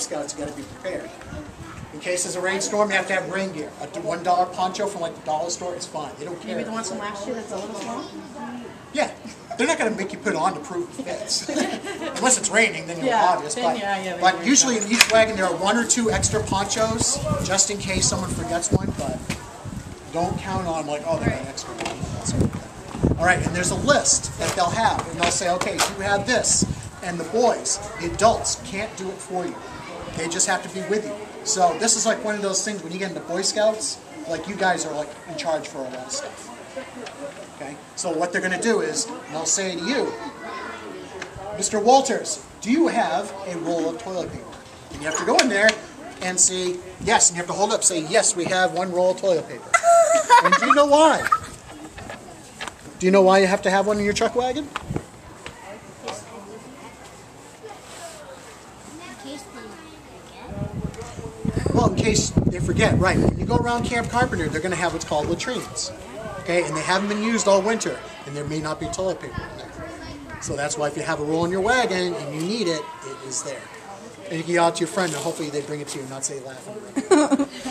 Scouts, you got to be prepared. In case there's a rainstorm, you have to have rain gear. A $1 poncho from like the dollar store is fine. They don't care. Maybe the one from last year that's a little small? Yeah. They're not going to make you put it on to prove it fits. Unless it's raining, then you're obvious. But usually in each wagon there are 1 or 2 extra ponchos, just in case someone forgets one, but don't count on like, oh, they got an extra one. All right, and there's a list that they'll have, and they'll say, okay, you have this, and the boys, the adults, can't do it for you. They just have to be with you. So this is like one of those things when you get into Boy Scouts, like you guys are like in charge for a lot of stuff. Okay? So what they're going to do is, they'll say to you, Mr. Walters, do you have a roll of toilet paper? And you have to go in there and say yes, and you have to hold up, say yes, we have 1 roll of toilet paper. And do you know why? Do you know why you have to have one in your chuck wagon? Well, in case they forget, right. When you go around Camp Carpenter, they're going to have what's called latrines. Okay, and they haven't been used all winter, and there may not be toilet paper in there. So that's why if you have a roll in your wagon and you need it, it is there. And you can yell out to your friend, and hopefully they bring it to you and not say laughing.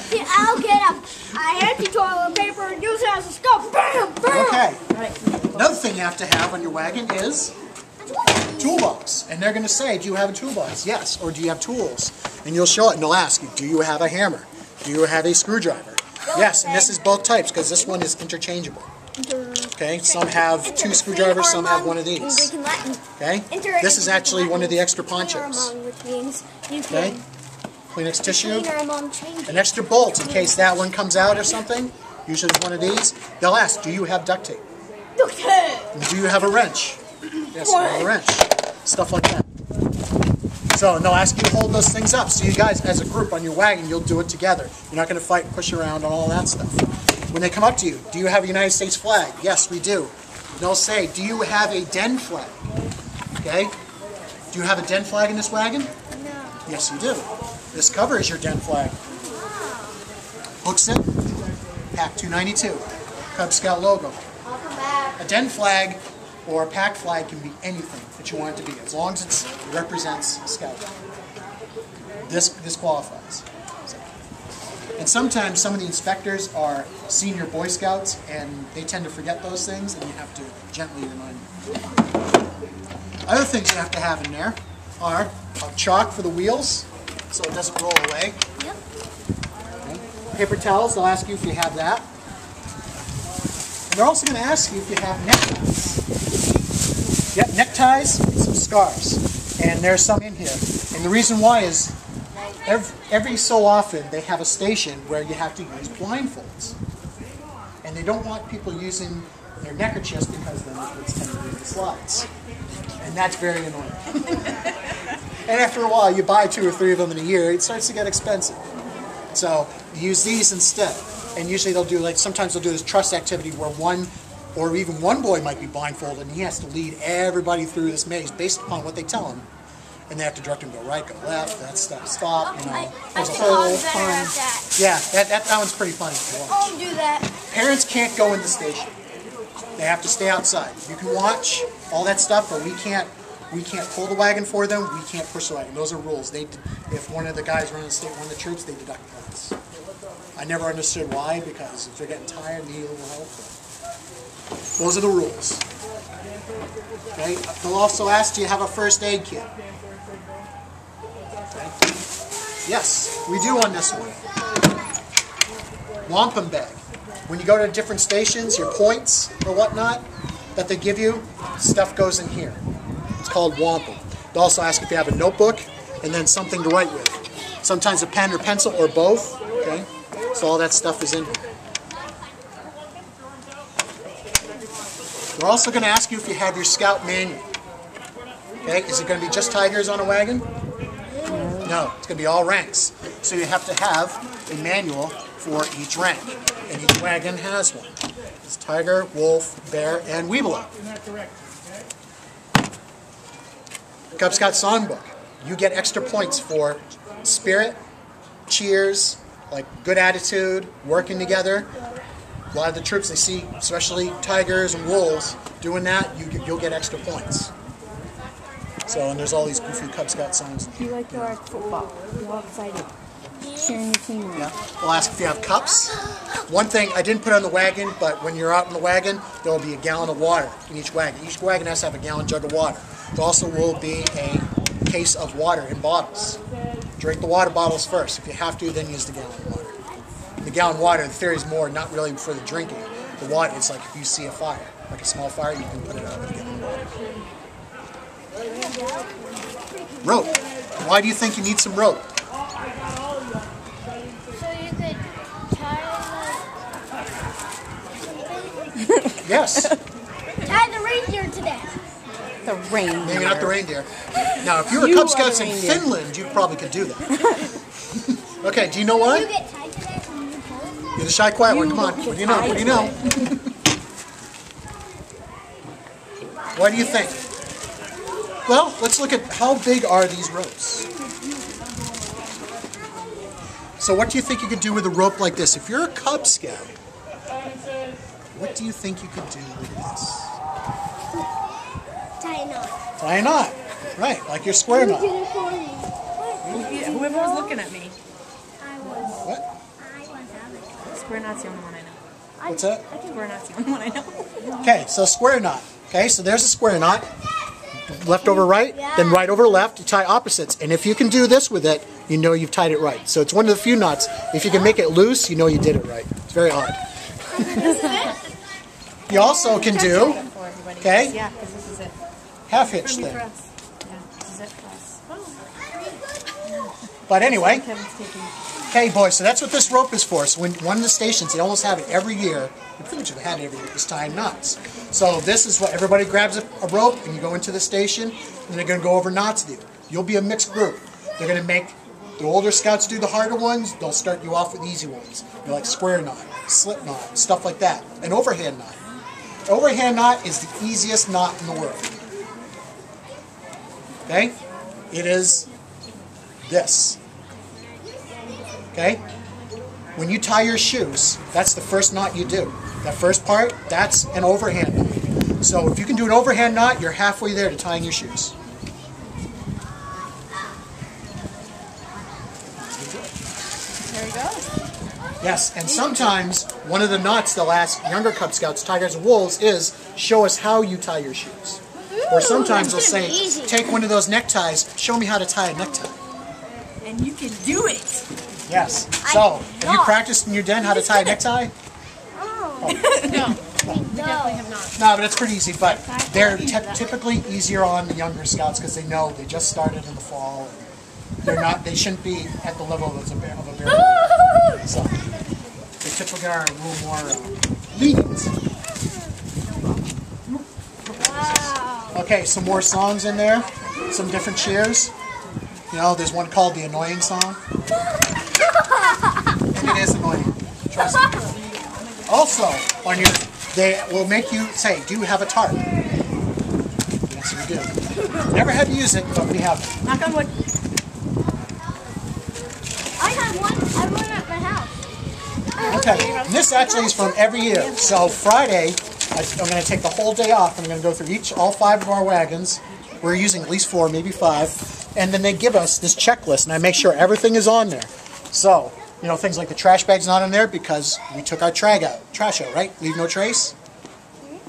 See, I'll get a empty toilet paper and use it as a stove. Bam, bam. Okay. Another thing you have to have on your wagon is toolbox. And they're going to say, do you have a toolbox? Yes. Or do you have tools? And you'll show it, and they'll ask you, do you have a hammer? Do you have a screwdriver? Yes, and this is both types, because this one is interchangeable. Okay, some have 2 screwdrivers, some have one of these. Okay, this is actually one of the extra ponchos. Okay, Kleenex tissue, an extra bolt in case that one comes out or something. Usually one of these. They'll ask, do you have duct tape? And do you have a wrench? Yes, I have a wrench. Stuff like that. So, and they'll ask you to hold those things up. So you guys, as a group on your wagon, you'll do it together. You're not going to fight and push around on all that stuff. When they come up to you, do you have a United States flag? Yes, we do. They'll say, do you have a den flag? Okay? Do you have a den flag in this wagon? No. Yes, you do. This cover is your den flag. Hooks it, Pack 292, Cub Scout logo. A den flag or a pack flag can be anything that you want it to be, as long as it represents Scout. This qualifies. And sometimes some of the inspectors are senior Boy Scouts, and they tend to forget those things, and you have to gently remind them. Other things you have to have in there are a chalk for the wheels, so it doesn't roll away. Yep. Okay. Paper towels, they'll ask you if you have that. And they're also going to ask you if you have neckties. Yep, neckties and some scarves. And there's some in here. And the reason why is every so often they have a station where you have to use blindfolds. And they don't want people using their neckerchiefs because then the kids tend to read the slides. And that's very annoying. And after a while, you buy 2 or 3 of them in a year, it starts to get expensive. So use these instead. And usually they'll do, like, sometimes they'll do this trust activity where one or even one boy might be blindfolded and he has to lead everybody through this maze based upon what they tell him. And they have to direct him to go right, go left, that stuff, stop, you know. There's a whole fun. Yeah, that one's pretty funny to watch. Oh, do that. Parents can't go in the station. They have to stay outside. You can watch all that stuff, but we can't pull the wagon for them. We can't push the wagon. Those are rules. If one of the guys running the state, one of the troops, they deduct points. I never understood why, because if they're getting tired, need a little help. Those are the rules. Okay. They'll also ask, do you have a first aid kit? Okay. Yes, we do on this one. Wampum bag. When you go to different stations, your points or whatnot that they give you, stuff goes in here. It's called wampum. They'll also ask if you have a notebook and then something to write with. Sometimes a pen or pencil or both. Okay, so all that stuff is in here. They're also going to ask you if you have your Scout manual. Okay, is it going to be just Tigers on a wagon? No, it's going to be all ranks. So you have to have a manual for each rank. And each wagon has one. It's Tiger, Wolf, Bear, and Weeble. Cub Scout Songbook. You get extra points for spirit, cheers, like good attitude, working together. A lot of the troops they see, especially Tigers and Wolves, doing that, you'll get extra points. So, and there's all these goofy Cub Scout songs. Do you like your football? You're all excited. Cheering your team on. Yeah. We'll ask if you have cups. One thing I didn't put on the wagon, but when you're out in the wagon, there will be a gallon of water in each wagon. Each wagon has to have a gallon jug of water. There also will be a case of water in bottles. Drink the water bottles first. If you have to, then use the gallon of water. The gallon of water, the theory is more not really for the drinking. The water is like if you see a fire, like a small fire, you can put it out with a gallon of water. Rope. Why do you think you need some rope? So you could tie Yes. tie the reindeer to death. The reindeer. Maybe not the reindeer. Now, if you were Cub Scouts in Finland, you probably could do that. Okay, do you know You what? get tied to death when you pull it. You're the shy, quiet one. Come on. What do you know? What do you know? What do you think? Well, let's look at how big are these ropes. So what do you think you could do with a rope like this? If you're a Cub Scout, what do you think you could do with this? Tie a knot. Tie a knot. Right, like your square knot. Whoever was looking at me. I was. What? Square knot's the only one I know. What's that? Square knot's the only one I know. Okay, so square knot. Okay, so there's a square knot. Left over right, then right over left. You tie opposites. And if you can do this with it, you know you've tied it right. So it's one of the few knots. If you can make it loose, you know you did it right. It's very odd. You also can do, okay, Yeah, because this is it. half hitch thing. Yeah, this is it for us. But anyway, Kevin's taking. okay, boys, so that's what this rope is for. So when one of the stations, they almost have it every year. They pretty much have had it every year, is tying knots. So this is what everybody grabs a rope and you go into the station and they're going to go over knots with you. You'll be a mixed group. They're going to make the older scouts do the harder ones. They'll start you off with easy ones. They're like square knot, slip knot, stuff like that. An overhand knot. Overhand knot is the easiest knot in the world. Okay? It is this. Okay? When you tie your shoes, that's the first knot you do. That first part, that's an overhand knot. So if you can do an overhand knot, you're halfway there to tying your shoes. There you go. Yes, and sometimes one of the knots they'll ask younger Cub Scouts, Tigers and Wolves, is show us how you tie your shoes. Or sometimes they'll say, take one of those neckties, show me how to tie a necktie. And you can do it. Yes. So, have you practiced in your den how to tie a necktie? No, we definitely have not. No, but it's pretty easy. But they're typically easier on the younger Scouts because they know they just started in the fall. They're not. They shouldn't be at the level of a bear. So the typically are a little more lenient. Wow. Okay, some more songs in there. Some different cheers. You know, there's one called the annoying song. And it is annoying. Trust me. Also, on your, they will make you say, do you have a tarp? Yes, we do. Never had to use it, but we have it. Knock on wood. I have one. I have one at my house. Okay, and this actually is from every year. So Friday, I'm going to take the whole day off. I'm going to go through all 5 of our wagons. We're using at least 4, maybe 5. And then they give us this checklist, and I make sure everything is on there. So, you know, things like the trash bag's not on there because we took our trash out, right? Leave no trace. You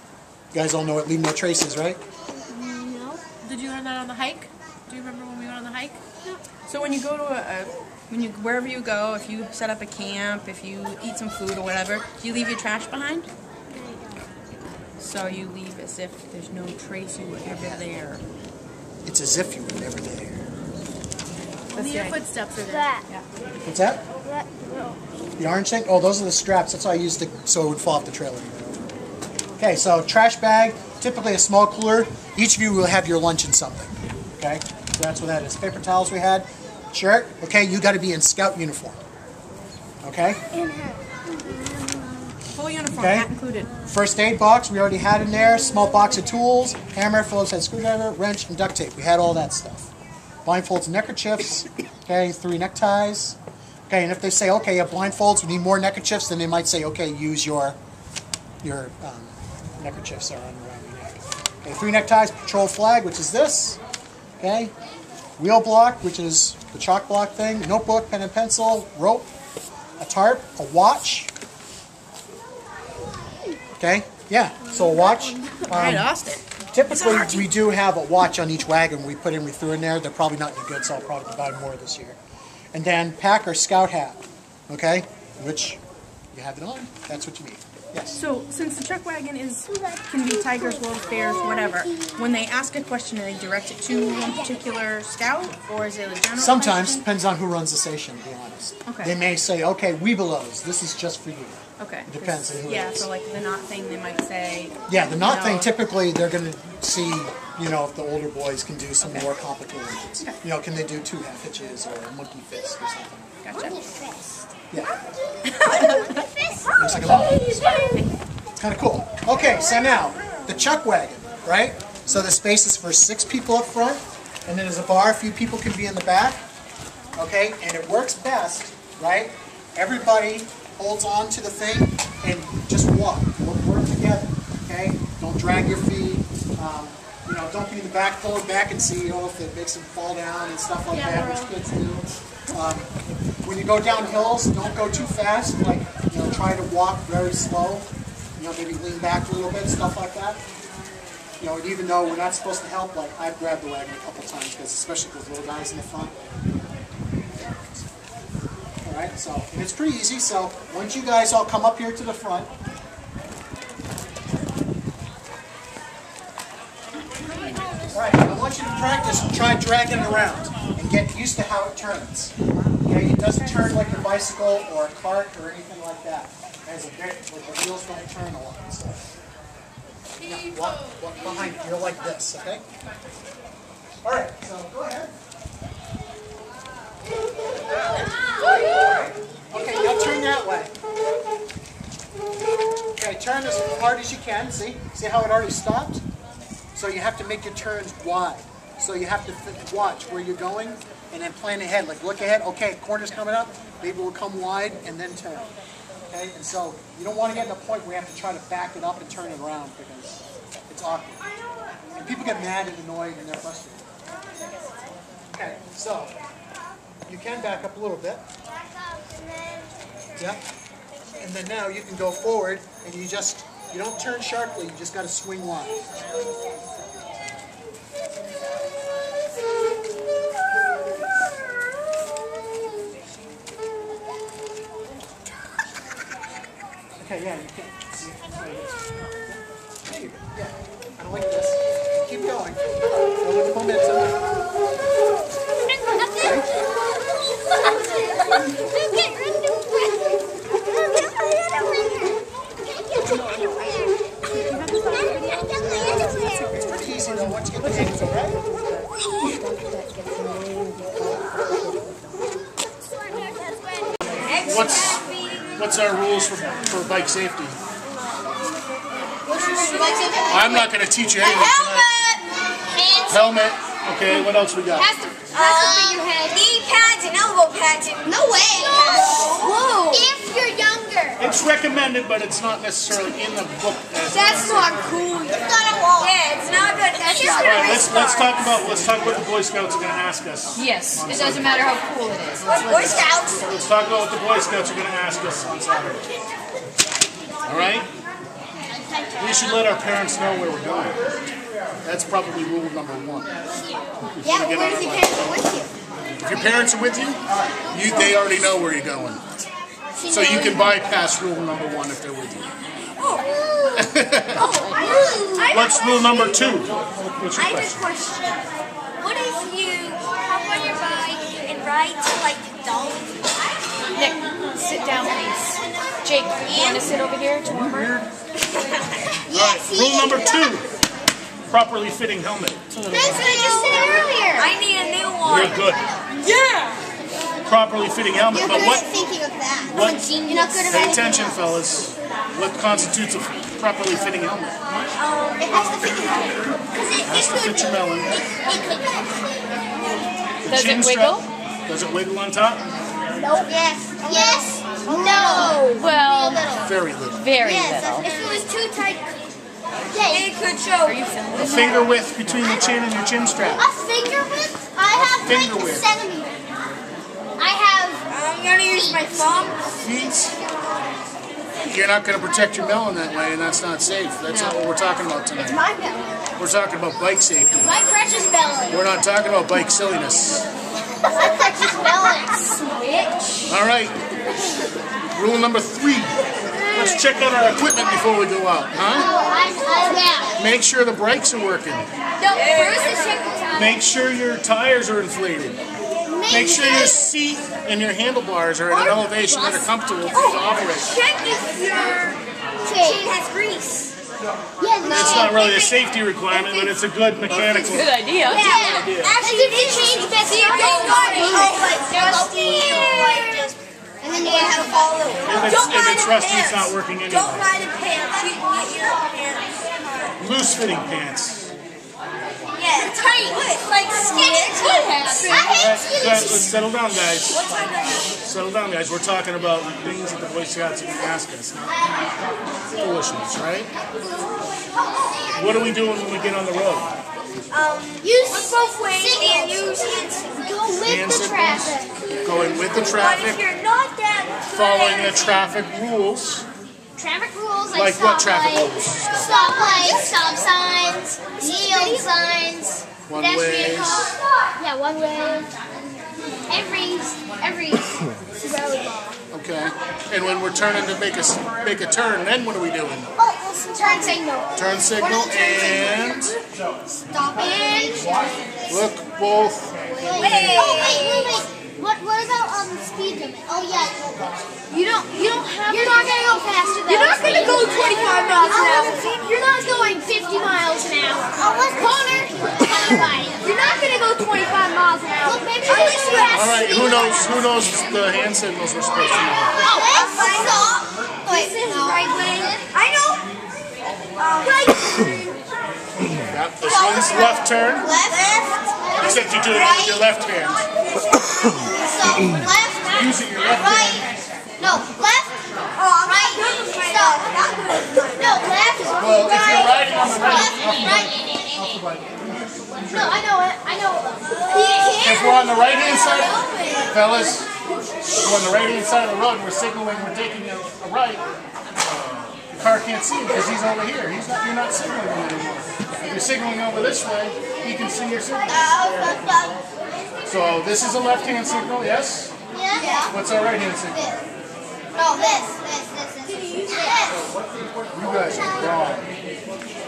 guys all know what leave no trace is, right? No. Did you learn that on the hike? Do you remember when we went on the hike? No. So when you go to wherever you go, if you set up a camp, if you eat some food or whatever, do you leave your trash behind? So you leave as if there's no trace you were ever there. It's as if you were never there. Only your footsteps are there. That. Yeah. What's that? That. No. The orange thing? Oh, those are the straps. That's why I used it so it would fall off the trailer. Okay, so trash bag, typically a small cooler. Each of you will have your lunch in something. Okay, so that's what that is. Paper towels we had. Shirt. Okay, you got to be in scout uniform. Okay? In her. Full uniform, Okay. hat included. First aid box we already had in there. Small box of tools. Hammer, Phillips head screwdriver, wrench, and duct tape. We had all that stuff. Blindfolds and neckerchiefs. Okay, 3 neckties. Okay, and if they say, okay, you have blindfolds, we need more neckerchiefs, then they might say, okay, use your neckerchiefs are around your neck. Okay, 3 neckties, patrol flag, which is this. Okay? Wheel block, which is the chalk block thing, notebook, pen and pencil, rope, a tarp, a watch. Okay? Yeah, so a watch. All right, Austin. Typically, we do have a watch on each wagon we threw in there. They're probably not any good, so I'll probably buy more this year. And then pack or scout hat, okay? Which, you have it on. That's what you need. Yes? So, since the Chuck Wagon can be Tigers, Wolves, Bears, whatever, when they ask a question, do they direct it to one particular scout, or is it a general Sometimes, question? depends on who runs the station, to be honest. Okay. They may say, okay, Webelos, this is just for you. Okay. It depends on who it is. So like the knot thing, they might say. Yeah, the knot thing, no. typically they're going to see, you know, if the older boys can do some more complicated ones. Okay. You know, can they do 2 half hitches or a monkey fist or something? Gotcha. Yeah. Looks like a lot. It's kind of cool. Okay, so now, the Chuck Wagon, right? So the space is for 6 people up front, and then there's a bar, a few people can be in the back. Okay, and it works best, right? Everybody holds on to the thing and just walk. Work together, okay? Don't drag your feet. You know, don't be in the back, pull it back and see, you know, if it makes them fall down and stuff like that, which kids do. When you go down hills, don't go too fast. Like, you know, try to walk very slow. You know, maybe lean back a little bit, stuff like that. You know, and even though we're not supposed to help, like, I've grabbed the wagon a couple times, because especially those little guys in the front. Alright, so, and it's pretty easy, so once you guys all come up here to the front. Alright, I want you to practice and try dragging it around and get used to how it turns. Okay, it doesn't turn like a bicycle or a cart or anything like that. It has a bit, like the wheels don't turn a lot. So. Now, walk behind it, you're like this, okay? Alright, so go ahead. Okay, now turn that way. Okay, turn as hard as you can. See how it already stopped? So you have to make your turns wide. So you have to watch where you're going and then plan ahead. Like look ahead. Okay, corner's coming up. Maybe we'll come wide and then turn. Okay, and so you don't want to get to a point where you have to try to back it up and turn it around because it's awkward. And people get mad and annoyed and they're frustrated. Okay, so you can back up a little bit. Yeah. And then now you can go forward and you don't turn sharply, you just got to swing wide. Okay, yeah, you can. There you go. Yeah. Kind of like this. Keep going. Go with the momentum. It's pretty easy though once you get the hang of it, right? What's our rules for bike safety? I'm not going to teach you anything tonight. Helmet. Okay, what else we got? Knee pads and elbow pads. No way. Whoa. If you're younger. It's recommended, but it's not necessarily in the book. That's not cool. It's not a wall. Yeah, it's not good. That's just all right, let's talk about what the Boy Scouts are going to ask us. Yes, it doesn't matter how cool it is. Boy Scouts. Let's talk about what the Boy Scouts are going to ask us on Saturday. All right? We should let our parents know where we're going. That's probably rule number 1. Yeah, but what if your parents are with you? If your parents are with you, they already know where you're going. So you can bypass rule number 1 if they're with you. What's rule number 2? What's your I have a question? question. What if you hop on your bike and ride to like the dome? Nick, sit down, please. Jake, you want to sit over here? It's warmer. Yes, Rule number 2. Properly fitting helmet. That's what I just said earlier. I need a new one. You're good. Yeah. Properly fitting helmet. You're But good what? at thinking of that. What? You're not good at Pay anything attention, else. fellas. What constitutes a properly fitting helmet? It has to fit your melon. It has to fit your melon. The Does chin it wiggle? strap, does it wiggle on top? Nope. Yes. Yes. No. Well, Little. Very little. very Yes. little. If it was too tight. Yeah, it could show. Are you filming? A finger width between the chin and your chin strap. A finger width? I have finger like a width. centimeter. I have. I'm gonna use my thumb. Feet. You're not going to protect your melon that way, and that's not safe. That's not what we're talking about tonight. My belly. We're talking about bike safety. My precious belly. We're not talking about bike silliness. My precious belly. Switch. All right. Rule number 3. Let's check out our equipment before we go out, huh? Yeah. Make sure the brakes are working. No, first is check the time. Make sure your tires are inflated. Make sure your seat and your handlebars are at an elevation that are comfortable for you to operate. Check if your chain has grease. Yeah, It's not really a safety requirement, but it's a good mechanical. Good idea. Yeah. Actually, they change best and then you have to follow. If it's rusty, it's not working anyway. Don't ride in pants. You get your pants. Loose-fitting pants. Yeah, tight. Like skinny pants. I hate skinny Let's settle down, guys. Settle down, guys. We're talking about things that the Boy Scouts can ask us. Foolishness, right? What are we doing when we get on the road? Use both ways and use hands. Go with Hand the signals. traffic. Going with the But if traffic, you're not that following the traffic rules. traffic rules Like what traffic stoplight, rules? Stoplights, stop signs, yield signs, One pedestrian ways. crosswalk. Yeah, one way. Every road law. Okay. And when we're turning to make a turn, then what are we doing? Oh, turn signal. Turn signal and Stop and look both. wait. What about speed limit? Oh yeah. You don't have. You're not gonna go faster than. You're not gonna go 25 miles an hour. You're not going 50 miles an hour. Connor, you're not gonna go 25 miles an hour. Look, maybe you have. All right. Who knows the hand signals we're supposed to know? Stop. Wait, no. Right way. I know. Right. Yep. This one's left turn. Left. Except you do it with your left hand. So left. Using your left hand. Right. No, left. Right. Stop. No, left. Well, if you're riding on the Left. Right. No, I know it. If we're on the right-hand side, fellas, we're on the right-hand side of the road, we're signaling we're taking a right. The car can't see him because he's over here. You're not signaling him anymore. If you're signaling over this way, he can see your signal. So this is a left-hand signal, yes? Yeah. What's our right-hand signal? No, this. You guys are wrong.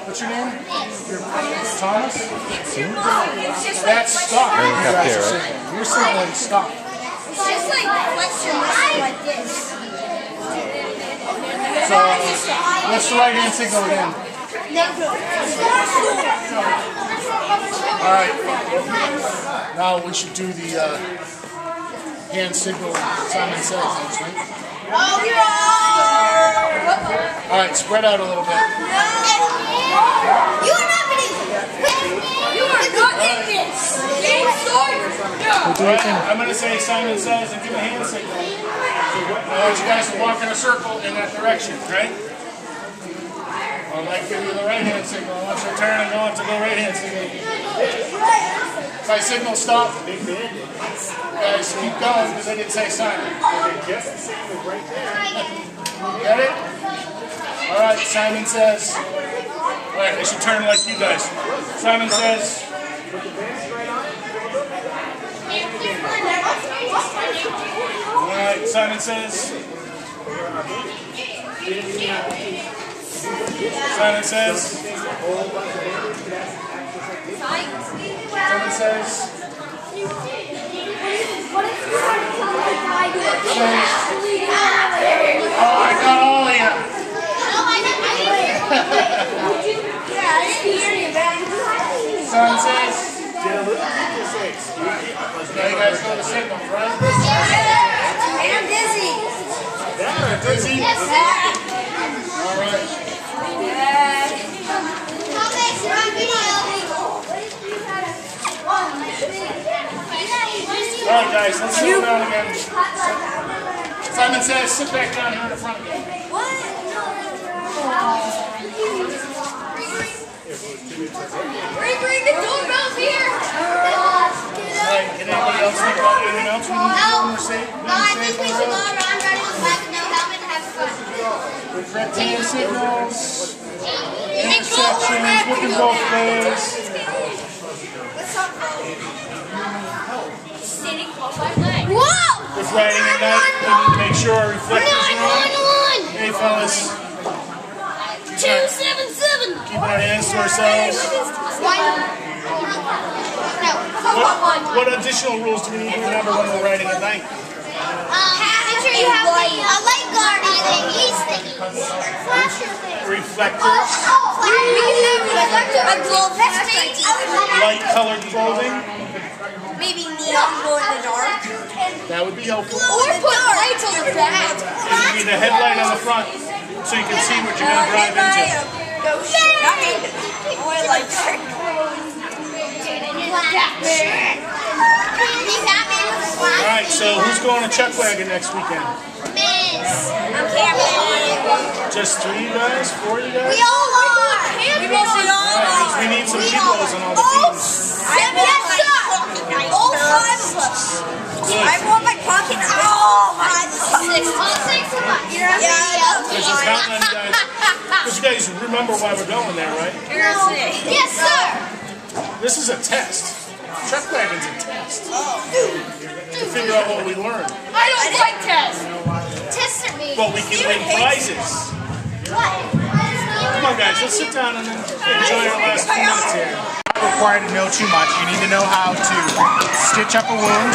What's your name? Thomas? That's stop. You guys are signaling. You're signaling stop. It's just like this. So, what's the right-hand signal again? Alright. Now we should do the hand signal Simon says, right? Alright, spread out a little bit. You are not in this. Alright, I'm going to say Simon says and give a hand signal. I want you guys to walk in a circle in that direction, right? I might give you the right hand signal. I want you to turn and go up to the right hand signal. If I signal stop, guys keep going because I didn't say Simon. Get it? Alright, Simon says. Alright, I should turn like you guys. Simon says. Alright, Simon says. Simon says. Simon says. Oh, I got all of you. Simon says. Now you guys know the signals, right? I'm dizzy. Yeah, dizzy. All right. All right, guys, let's settle down again. Simon says, sit back down here in the front again. Bring the doorbells here. Alright, can anybody else think about anything else we need to do in the safe? No, I think we should go around riding on the back with no helmet and have fun. Red hand signals, intersections, looking both ways. Whoa! With riding at night, we need to make sure our reflectors are on. Hey fellas. 277. Keeping our hands to ourselves. What additional rules do we need to remember when we're riding at night? Make sure you have a light guard thing, these thingies. Flasher thing. Reflectors. Light colored clothing. Maybe neon glow in the dark. That would be helpful. Or put lights on your back. You need a headlight on the front so you can see what you're going to drive into. Or like Alright, so who's going to Chuckwagon next weekend? I'm camping. Just 3 guys? 4 you guys? We all are. Alright, we need some peoples on all the teams. All 5 of us. I want my pocket. Oh, my. All 6 of us. Because you're counting on you guys. Because you guys remember why we're going there, right? Yes, sir. This is a test. Chuckwagon's a test. To figure out what we learned. I don't like tests. Tests are me. Well, we can win prizes. Come on, guys, let's sit down and then enjoy our last few minutes here. Not required to know too much. You need to know how to stitch up a wound,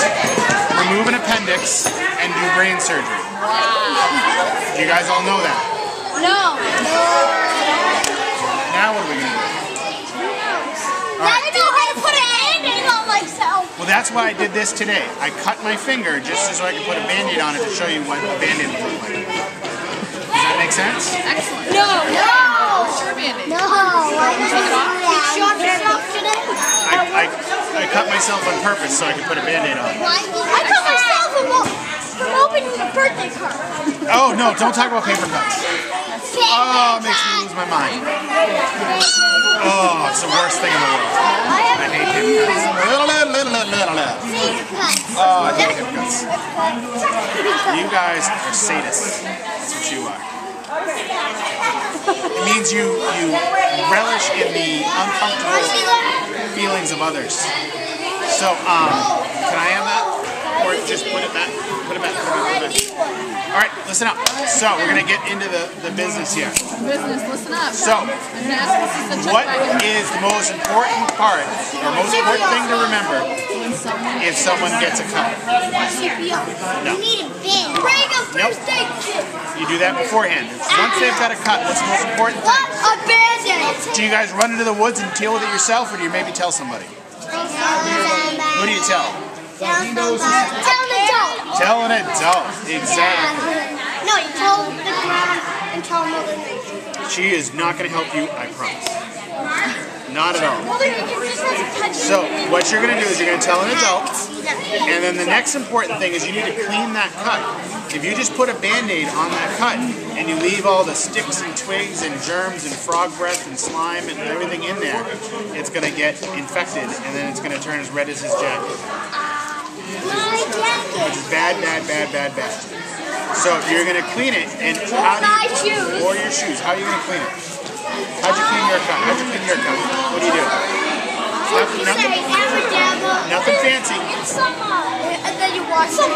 remove an appendix, and do brain surgery. You guys all know that. No. Now what are we going to do? I know how to put a Band-Aid on myself. Well, that's why I did this today. I cut my finger just so I could put a Band-Aid on it to show you what a Band-Aid would look like. Does that make sense? No. No. Why did you do that? You shot yourself today? I cut myself on purpose so I could put a Band-Aid on. I cut myself from opening the birthday card. Oh, no, don't talk about paper cuts. Oh, it makes me lose my mind. Oh, it's the worst thing in the world. I hate paper cuts. Oh, I hate paper cuts. You guys are sadists. That's what you are. It means you relish in the uncomfortable feelings of others. So, can I have that? Or just put it back? Put it back. All right, listen up. So, we're going to get into the business here. Listen up. So, what is the most important part, or most important thing to remember if someone gets a cut? No. You need a bin. Bring a first aid kit. You do that beforehand. Once they've got a cut, what's the most important thing? A Band-Aid. Do you guys run into the woods and deal with it yourself, or do you maybe tell somebody? Who do you tell? Tell an adult. Tell an adult. Exactly. No, you tell the ground and tell Mother Nature. She is not going to help you, I promise. Not at all. Mother Nature just has a touch. So, what you're going to do is you're going to tell an adult, and then the next important thing is you need to clean that cut. If you just put a Band-Aid on that cut, and you leave all the sticks and twigs and germs and frog breath and slime and everything in there, it's going to get infected, and then it's going to turn as red as his jacket. Which is bad. So you're going to clean it, and how do you, or your shoes, how are you going to clean it? How'd you clean your cut? What do you do? Nothing fancy. And then you wash it.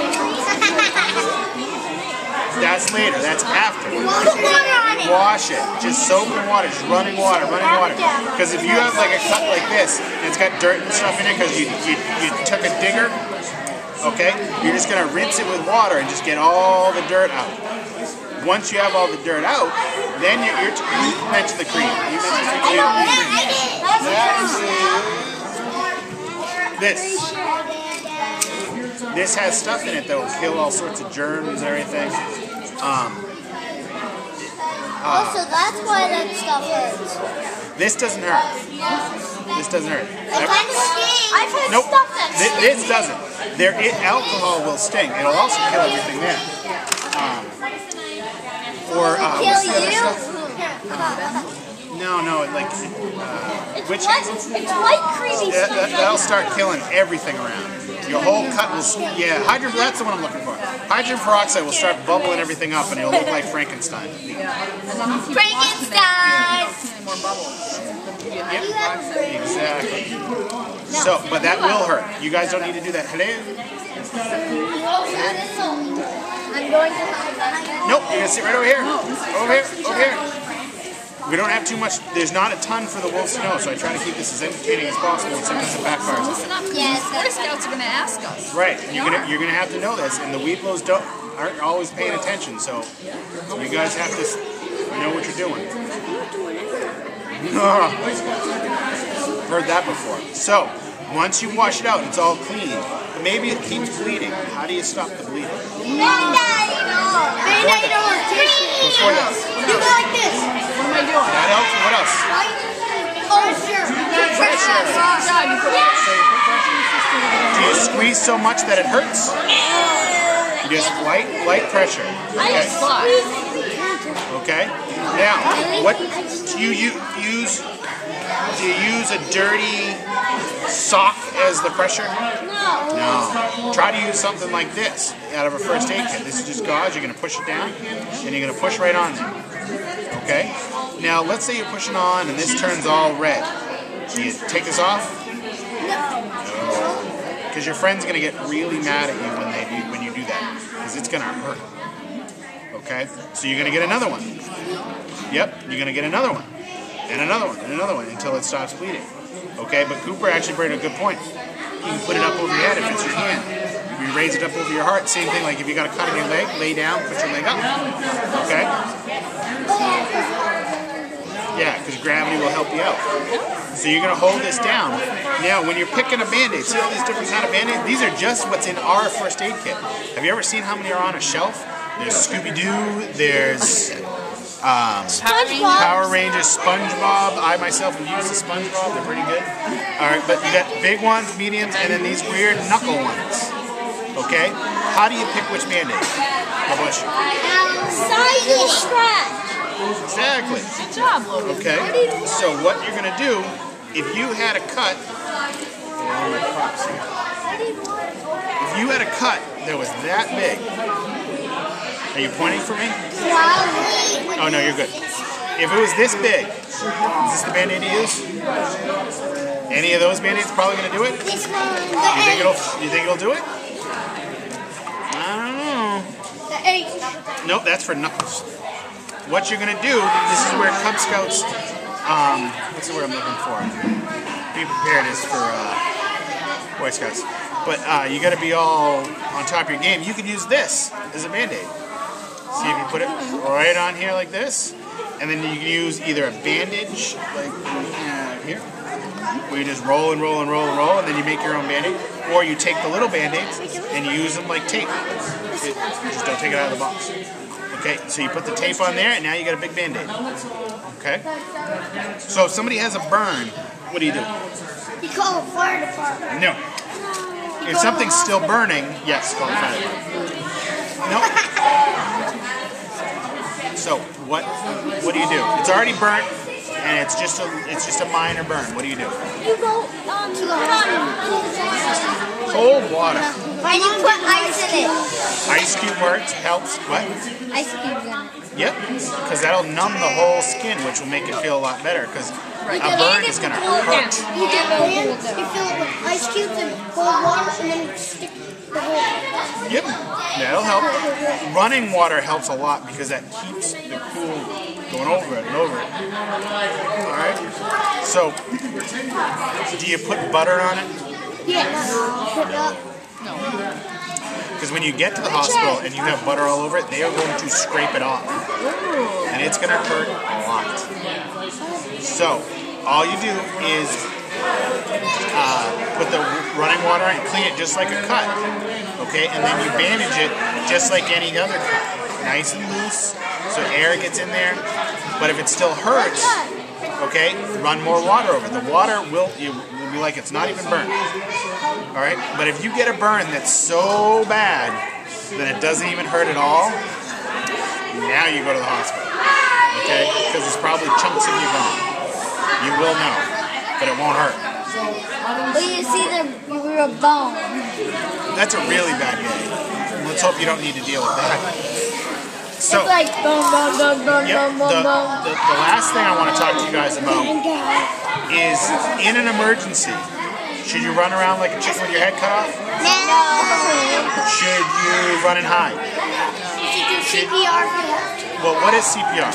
That's later, that's after. Put water on it. Wash it, just soap and water, just running water. Because if you have like a cut like this, and it's got dirt and stuff in it because you took a digger, okay, you're just going to rinse it with water and just get all the dirt out. Once you have all the dirt out, then you mentioned the cream. You mentioned the cream. This has stuff in it that will kill all sorts of germs and everything. Also, that's why that stuff hurts. This doesn't hurt. This doesn't hurt. I've had Nope. stuff that's This doesn't. Alcohol will sting. It'll also kill everything there. What's the other stuff? No, like It's which white creamy stuff. that'll start killing everything around. Your whole cut will, yeah, that's the one I'm looking for. Hydrogen peroxide will start bubbling everything up and it'll look like Frankenstein. Frankenstein! More bubbles. Yep, exactly. So, but that will hurt. You guys don't need to do that. Hello? I'm going to hide. Nope, you're going to sit right over here. Over here, over here. We don't have too much, there's not a ton for the wolves to know, so I try to keep this as entertaining as possible, and sometimes it backfires. Listen up, because Yes, the Boy Scouts are going to ask us. Right, you're gonna have to know this, and the Weeblos aren't always paying attention, so you guys have to know what you're doing. Heard that before. So, once you wash it out, it's all clean. But maybe it keeps bleeding. How do you stop the bleeding? Band-Aid or tissue. Before that. You go like this. What am I doing? That helps. What else? Oh, sure. Pressure. God, you put Do you squeeze so much that it hurts? You just light pressure. Okay. Okay. Now, what do you use? Do you use a dirty sock as the pressure? No. Try to use something like this out of a first aid kit. This is just gauze. You're going to push it down, and you're going to push right on there. Okay? Now, let's say you're pushing on, and this turns all red. Do you take this off? No. Because your friend's going to get really mad at you when you do that, because it's going to hurt. Okay? So you're going to get another one. Yep, you're going to get another one. And another one, and another one, until it stops bleeding. Okay, but Cooper actually brought a good point. You can put it up over your head if it's your hand. You raise it up over your heart, same thing like if you got a cut in your leg, lay down, put your leg up. Okay? Yeah, because gravity will help you out. So you're going to hold this down. Now, when you're picking a Band-Aid, see all these different kind of Band-Aids? These are just what's in our first aid kit. Have you ever seen how many are on a shelf? There's Scooby-Doo, there's Power Rangers, SpongeBob. I myself have used the SpongeBob, they're pretty good. Alright, but you got big ones, mediums, and then these weird knuckle ones. Okay? How do you pick which Band-Aid? God bless you. Size and scratch. Exactly. Good job, Logan. Okay? So what you're going to do, if you had a cut, if you had a cut that was that big, are you pointing for me? Oh, no, you're good. If it was this big, is this the Band-Aid you use? Any of those Band-Aids probably going to do it? This one. You think it'll do it? I don't know. The 8. Nope, that's for knuckles. What you're going to do, this is where Cub Scouts, what's the word I'm looking for? Be prepared is for Boy Scouts. But you got to be all on top of your game. You could use this as a Band-Aid. See if you put it right on here like this, and then you can use either a bandage, like here, where you just roll and roll and roll and roll, and then you make your own Band-Aid, or you take the little Band-Aids and you use them like tape. Just don't take it out of the box. Okay, so you put the tape on there, and now you got a big Band-Aid. Okay? So if somebody has a burn, what do? You call the fire department. No. If something's still burning, yes, call the fire department. No. So what do you do? It's already burnt, and it's just a minor burn. What do you do? You go to the hospital. Cold water. And you put ice in it. Ice cube works, helps. What? Ice cubes in it. Yep, because that'll numb the whole skin, which will make it feel a lot better. Because a burn is gonna hurt. You get the hand, you fill it with ice cubes and cold water, and then stick the whole. Yep, that'll help. Running water helps a lot because that keeps the cool going over it and over it. Alright? So, do you put butter on it? Yes. No. Because when you get to the hospital and you have butter all over it, they are going to scrape it off. And it's going to hurt a lot. So, all you do is put the running water and clean it just like a cut. Okay, and then you bandage it just like any other cut. Nice and loose, so air gets in there. But if it still hurts, okay, run more water over it. The water will be like it's not even burned. Alright, but if you get a burn that's so bad that it doesn't even hurt at all, now you go to the hospital. okay? Because there's probably chunks of you gone. You will know, but it won't hurt. But you see your bone. That's a really bad game. Let's hope you don't need to deal with that. So, It's like boom, boom, boom, boom, yep, boom, boom, boom. the last thing I want to talk to you guys about is in an emergency, should you run around like a chicken with your head cut off? No. Should you run and hide? You should do CPR for that. Well, what is CPR?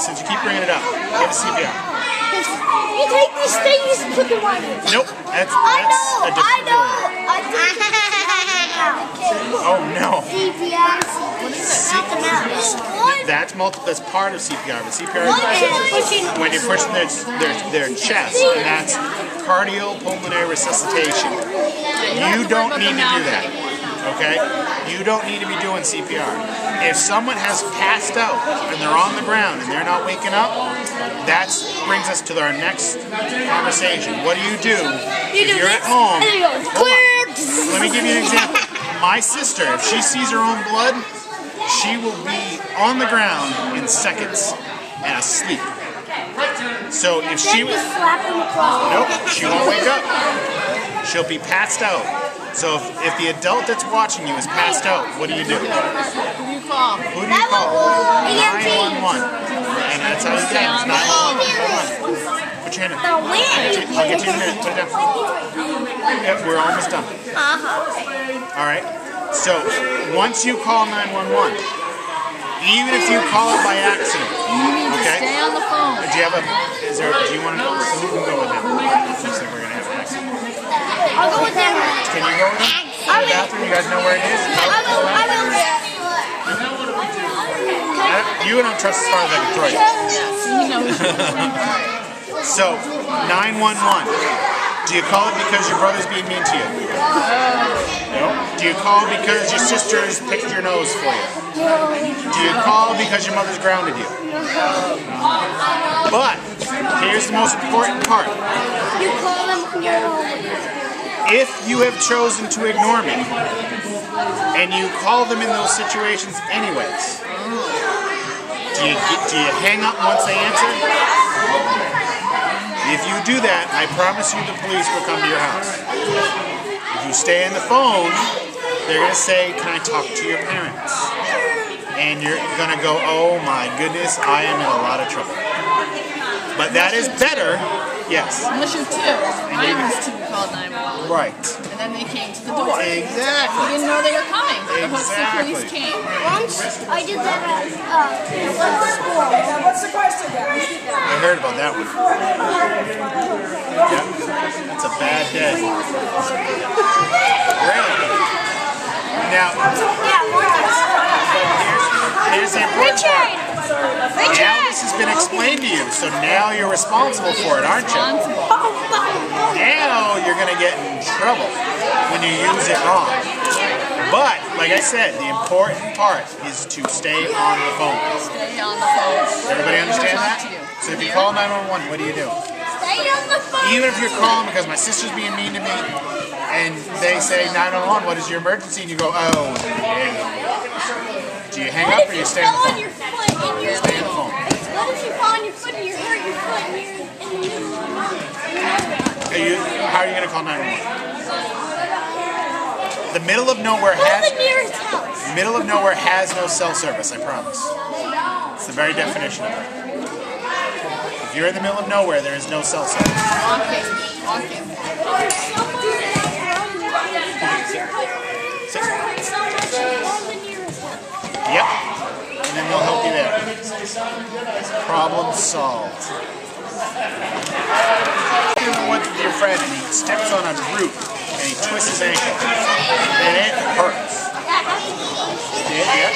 Since you keep bringing it up, what is CPR? You take these things, put them on you. Nope, that's I know. a defibrillator. Oh no. CPR. That's part of CPR, but CPR is when you're pushing their chest, and that's cardiopulmonary resuscitation. You don't need to do that, okay? You don't need to be doing CPR. If someone has passed out and they're on the ground and they're not waking up, that brings us to our next conversation. What do you do if you're at home? Hold on. Let me give you an example. My sister, if she sees her own blood, she will be on the ground in seconds and asleep. So if she was... Nope, she won't wake up. She'll be passed out. So if the adult that's watching you is passed out, what do you do? Who do you call? Who do you call? 911. And that's how you get it. It's 911. Put your hand in. I'll get you in a minute. Put it down. Yep, we're almost done. All right. So once you call 911, even if you call it by accident, okay? Stay on the phone. Do you have a? Do you want to know who can go with him? Looks like we're gonna have an accident. I'll go with him. Can you go with him? To the bathroom? You guys know where it is? You don't trust as far as I can throw you. So 911. Do you call it because your brother's being mean to you? No. Do you call because your sister's picked your nose for you? Do you call because your mother's grounded you? But here's the most important part. You call them when you're home. If you have chosen to ignore me, and you call them in those situations anyways, do you hang up once they answer? If you do that, I promise you the police will come to your house. If you stay on the phone, they're going to say, can I talk to your parents? And you're going to go, oh my goodness, I am in a lot of trouble. But that is better, yes. Unless you're two. Mine was two called 911. Right. And then they came to the door. Exactly. We didn't know they were coming. The Exactly. police came. Once I did that at school. What's the question, guys? I heard about that one. Yeah, that's a bad day. Really? Now, here's the important part. Now this has been explained to you, so now you're responsible for it, aren't you? Now you're going to get in trouble when you use it wrong. But, like I said, the important part is to stay on the phone. Stay on the phone. Everybody understand that? So if you call 911, what do you do? Stay on the phone. Even if you're calling because my sister's being mean to me, and they say 911, what is your emergency? And you go, oh, yeah. Do you hang up or you stay on the phone? Stay on the phone. What if you fall on your foot and you hurt your foot and you're in the middle of the night? How are you going to call 911? The middle of nowhere has no cell service, I promise. It's the very definition of it. If you're in the middle of nowhere, there is no cell service. Walking. Sit. Yep. And then they'll help you there. Problem solved. You're the one with your friend and he steps on a root and he twists his ankle. And it hurts. Yeah.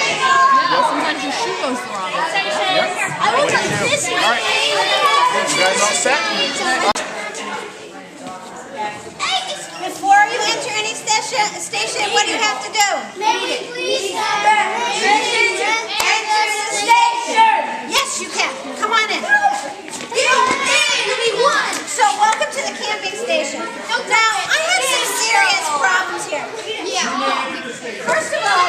Sometimes your shoe goes the wrong way. Yep. What do you do? All right. You guys all set? Before you enter any station, what do you have to do? Please. Enter the station. Yes, you can. Come on in. So, welcome to the camping station. Now, I have some serious problems here. Yeah. First of all,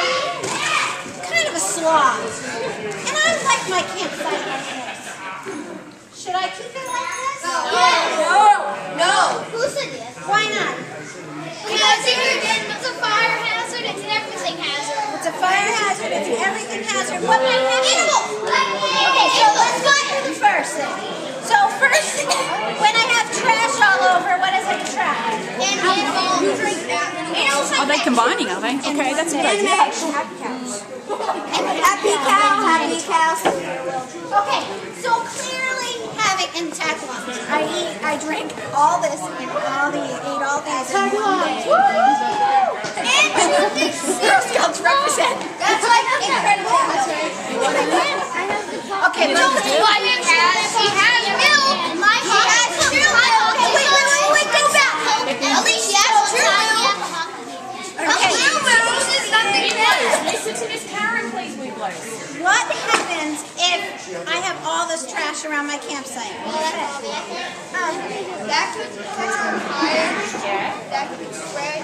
kind of a slob. And I like my campsite. what might happen? Okay, so let's go through the first thing. So first, when I have trash all over, what is it trash? Are they combining, are they? Okay, that's a good idea. Happy cows. Okay, so clearly having in tagalongs, I drink all this and ate all these in one day. And Girl Scouts represent. That's like incredible. Okay, but he has milk. He has milk. Wait, go back. At least he has true milk. Okay. Listen to this Karen, please, we bless. What happens if I have all this trash around my campsite? That could catch on fire. That could spread.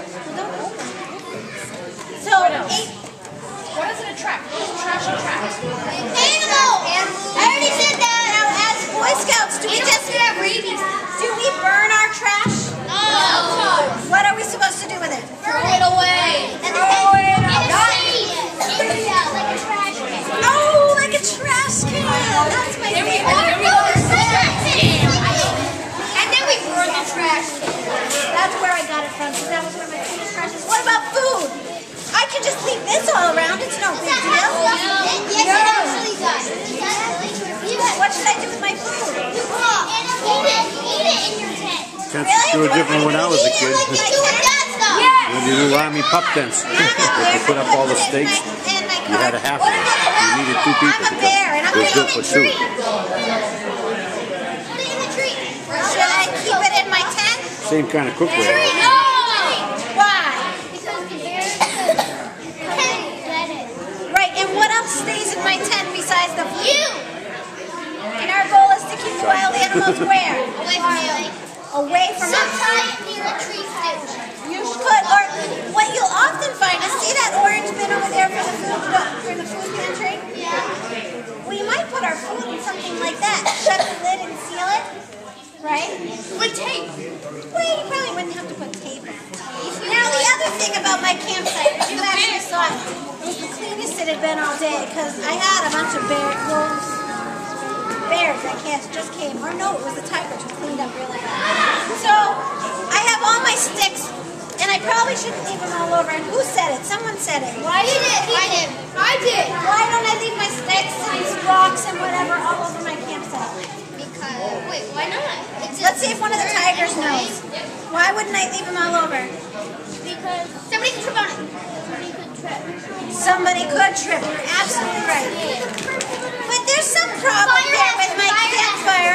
So, What does it attract? What does trash attract? animals! I already said that. Now, as Boy Scouts, do we burn our trash? No. What are we supposed to do with it? Throw it away. And then Like a trash can. oh, like a trash can. That's my favorite. And then we burn the trash can. That's where I got it from. So that was where my food trash is. What about food? I can just leave this all around. It's no big deal. Yes, it actually does. What should I do with my food? Eat it in your tent. Tents were different when I was a kid. Do with that stuff. When you do army pup tents, you put up all the stakes. You had a half of it. You needed two people I'm a bear, and I'm it was good for two. Put it in the tree. Should I keep it in my tent? Same kind of cookware. No. Why? Because the bear said it. Right, and what else stays in my tent besides the food? You. And our goal is to keep the wild animals where? Away from the lake. Away from us. Sometimes near a tree stand. You could, or what you'll often find is, see that orange bin over there for the food pantry? Yeah. We might put our food in something like that. Shut the lid and seal it, right? With tape. Well, you probably wouldn't have to put tape on it. Now, the other thing about my campsite, you actually saw it, was the cleanest it had been all day, because I had a bunch of bears that just came, or no, it was the tigers who cleaned up really bad. So, I have all my sticks, and I probably shouldn't leave them all over. And who said it? Someone said it. I did. Why don't I leave my sticks and rocks and whatever all over my campsite? Because, wait, why not? Let's see if one of the tigers knows. Why wouldn't I leave them all over? Because somebody could trip on it. Somebody could trip. You're absolutely right. But there's some problem here with my campfire.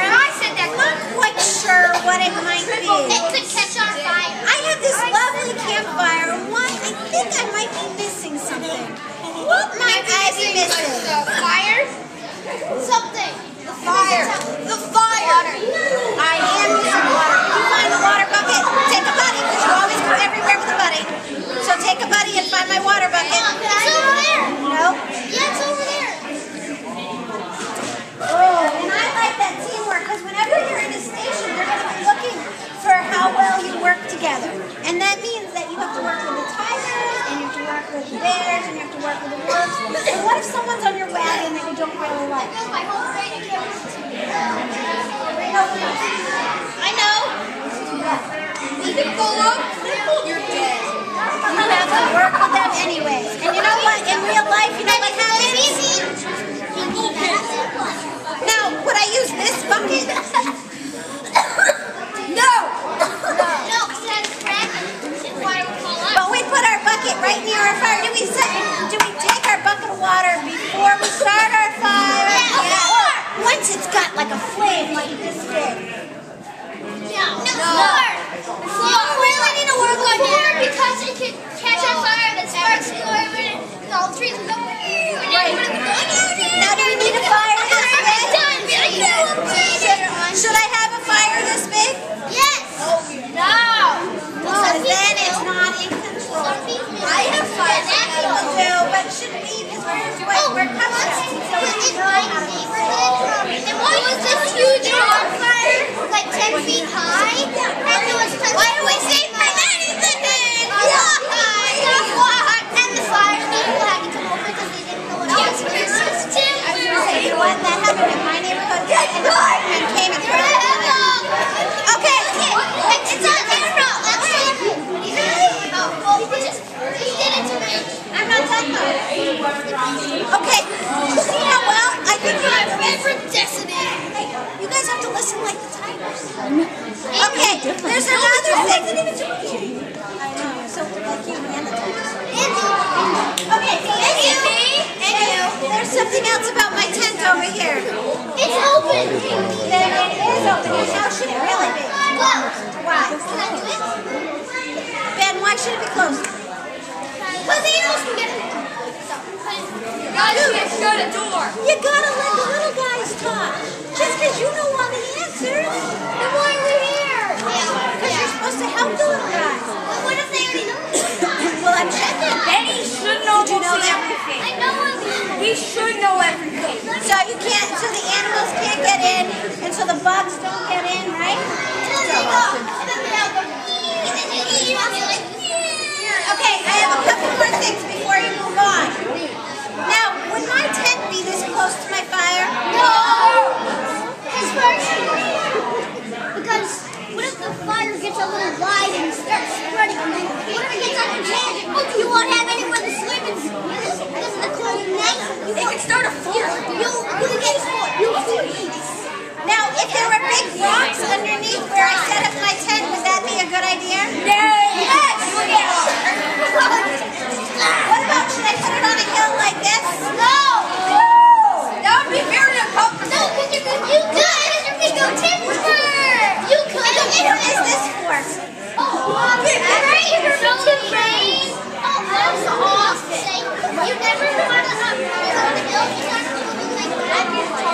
I'm not quite sure what it might be. It could catch on fire. I have this lovely campfire, and I think I might be missing something. What might I be missing? Fire? Something. The fire. Water. I am missing water. You find the water bucket. Take a buddy, because you always go everywhere with a buddy. So take a buddy and find my water bucket. It's over there. No? Yeah, it's over there. Oh, and I like that teamwork, because whenever you're in a station, you're going to be looking for how well you work together. And that means that you have to work with the tigers, and you have to work with the bears, and you have to work with the wolves. And what if someone's on your wagon that you don't really like? My whole brain can't work. I know. We can go up. You're dead. You have to work with them anyways. And you know what? In real life, you know what happens? Now, would I use this bucket? No! No, because it has a crack and fire will fall out. But we put our bucket right near our fire. Do we take our bucket of water before we start our fire? Yeah. Or once it's got like a flame like this big? No. You really need to work on it because it can catch on fire and sparks go over it and all the trees will go. Now do we need a fire this big? Should I have a fire this big? Yes. No. Because then it's not in control. I have fire that people do, but it shouldn't be because we're Cub Scouts. So we know how to And what was this huge bonfire, like 10 feet high? And there was why do we say anything? wasn't even doing it. I know, you're so like you and the Okay, and you. There's something else about my tent over here. It's open. There it is open. How should it really be? Why? Ben, why should it be closed? Because animals can get in. You gotta shut the door. You gotta let the little guys talk. Just because you know all the answers, then why are we here? Because you're supposed to help the little guys. Well, what if they already know? Well, I'm checking. Benny should know. Did you know everything? I know everything. He should know everything. So you can't. So the animals can't get in, and so the bugs don't get in, right? Okay, I have a couple more things before you move on. Now, would my tent be this close to my fire? No! Because what if the fire gets a little wide and starts spreading? What if it gets on your tent? You won't have anywhere to sleep. This is the cold night. It can start a fire. You'll get scorched. Now, if there were big rocks underneath where I set up my tent, would that be a good idea? Yes! What about, should I put it on a hill like this? No! That would be very uncomfortable. No, because you could. You go timber. You could. What is this for? Oh, rain. Oh, that's awesome. You never want to go on the hill.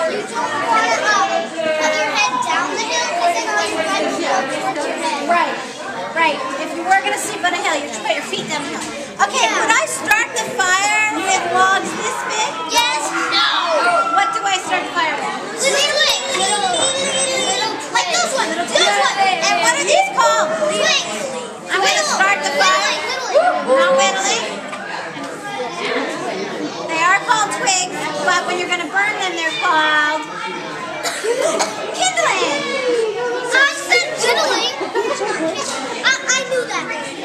You don't want to put your head down the hill because then like right towards your head. Right. If you were going to sleep on a hill, you should put your feet down the hill. Okay, would I start the fire with logs this big? Yes. No. What do I start the fire with? Little like those ones. And what are these called? Twigs. I'm going to start the fire. Not whittling. They are called twigs, but when you're going to burn them, they're called kindling. I said kindling. I knew that.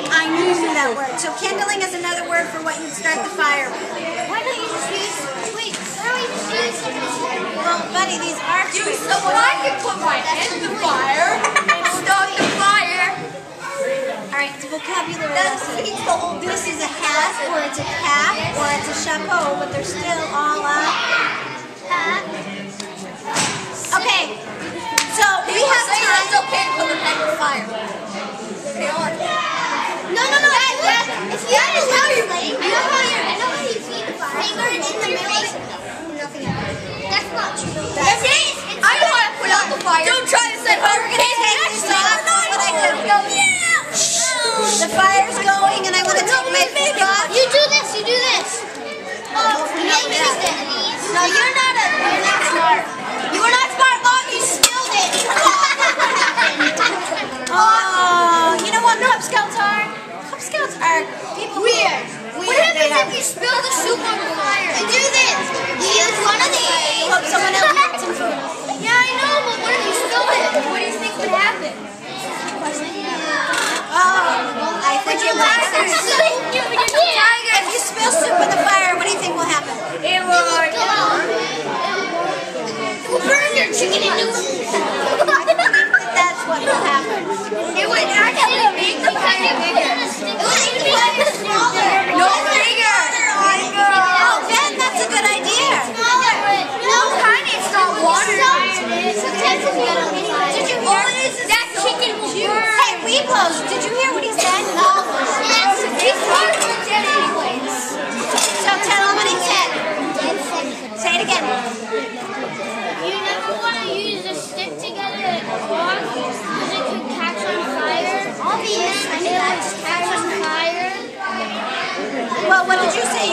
I knew you knew that word. So kindling is another word for what you'd start the fire with. Why don't you just use twigs? Why don't you just use something? Well, buddy, these are twigs. So I can put my head in the fire and start the fire. Alright, it's a vocabulary lesson. This is a hat, or it's a cap, or it's a chapeau, but they're still all up. Okay, so we have time. It's okay to put the head in the fire. No. If you have a flame, I know how you feed the fire. Finger in the middle. Nothing happens. That's not true. Yes, it is. I know how to put out the fire. Don't try to set fire. We're going to take this off. What I do. The fire's going, and I want to take my food off. You do this. Oh, no, you're not smart. You were not smart, Mom. You spilled it. Oh, you know what Cub Scouts are? Cub Scouts are people weird. What happens if you spill the soup on the fire? You do this. You use one of these. Hope someone else gets some food. Yeah, I know, but what if you spill it? What do you think would happen? I think it will. If you spill soup in the fire, what do you think will happen? It will burn your chicken and noodles. I think that's what will happen. It would actually make the fire bigger. It would make the fire smaller. No bigger. Oh, Ben, that's a good idea. No, honey, it's not water. Did you hear that chicken will burn? Hey, Weeblos, did you hear what he said? No. These are dead anyways. So tell him what he said. Say it again. You never want to use a stick together at all because it could catch on fire. Obviously, it would catch on fire. Well, what did you say